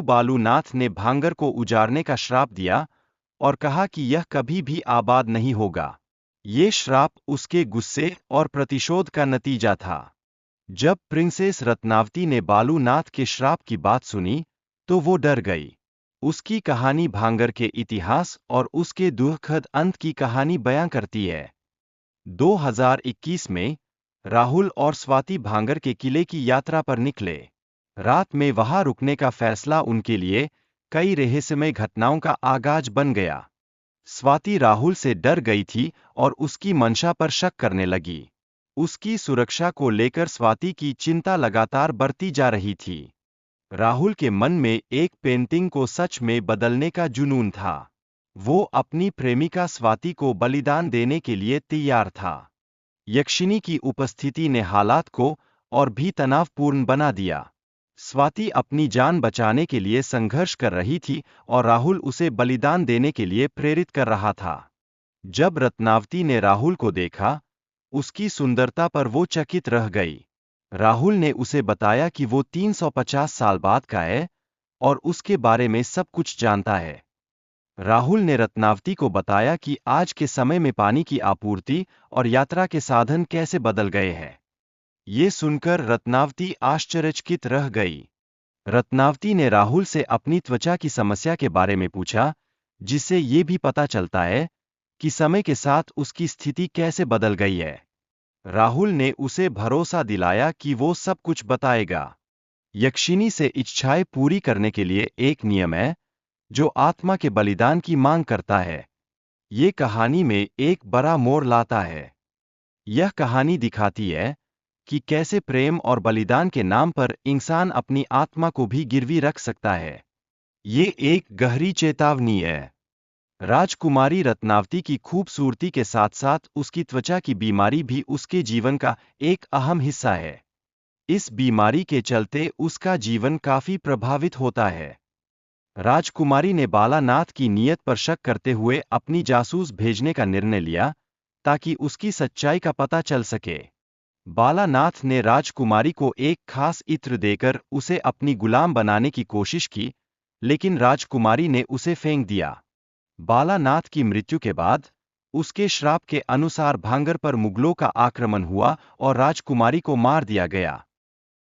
बालूनाथ ने भांगर को उजाड़ने का श्राप दिया और कहा कि यह कभी भी आबाद नहीं होगा। ये श्राप उसके गुस्से और प्रतिशोध का नतीजा था। जब प्रिंसेस रत्नावती ने बालूनाथ के श्राप की बात सुनी, तो वो डर गई। उसकी कहानी भांगर के इतिहास और उसके दुखद अंत की कहानी बयां करती है। 2021 में राहुल और स्वाति भांगर के किले की यात्रा पर निकले। रात में वहां रुकने का फैसला उनके लिए कई रहस्यमय घटनाओं का आगाज बन गया। स्वाति राहुल से डर गई थी और उसकी मंशा पर शक करने लगी। उसकी सुरक्षा को लेकर स्वाति की चिंता लगातार बढ़ती जा रही थी। राहुल के मन में एक पेंटिंग को सच में बदलने का जुनून था। वो अपनी प्रेमिका स्वाति को बलिदान देने के लिए तैयार था। यक्षिनी की उपस्थिति ने हालात को और भी तनावपूर्ण बना दिया। स्वाति अपनी जान बचाने के लिए संघर्ष कर रही थी और राहुल उसे बलिदान देने के लिए प्रेरित कर रहा था। जब रत्नावती ने राहुल को देखा, उसकी सुंदरता पर वो चकित रह गई। राहुल ने उसे बताया कि वो 350 साल बाद का है और उसके बारे में सब कुछ जानता है। राहुल ने रत्नावती को बताया कि आज के समय में पानी की आपूर्ति और यात्रा के साधन कैसे बदल गए हैं। ये सुनकर रत्नावती आश्चर्यचकित रह गई। रत्नावती ने राहुल से अपनी त्वचा की समस्या के बारे में पूछा, जिससे ये भी पता चलता है कि समय के साथ उसकी स्थिति कैसे बदल गई है। राहुल ने उसे भरोसा दिलाया कि वो सब कुछ बताएगा। यक्षिनी से इच्छाएं पूरी करने के लिए एक नियम है, जो आत्मा के बलिदान की मांग करता है। ये कहानी में एक बड़ा मोड़ लाता है। यह कहानी दिखाती है कि कैसे प्रेम और बलिदान के नाम पर इंसान अपनी आत्मा को भी गिरवी रख सकता है। ये एक गहरी चेतावनी है। राजकुमारी रत्नावती की खूबसूरती के साथ साथ उसकी त्वचा की बीमारी भी उसके जीवन का एक अहम हिस्सा है। इस बीमारी के चलते उसका जीवन काफी प्रभावित होता है। राजकुमारी ने बालानाथ की नीयत पर शक करते हुए अपनी जासूस भेजने का निर्णय लिया, ताकि उसकी सच्चाई का पता चल सके। बालानाथ ने राजकुमारी को एक खास इत्र देकर उसे अपनी गुलाम बनाने की कोशिश की, लेकिन राजकुमारी ने उसे फेंक दिया। बालानाथ की मृत्यु के बाद उसके श्राप के अनुसार भांगर पर मुगलों का आक्रमण हुआ और राजकुमारी को मार दिया गया।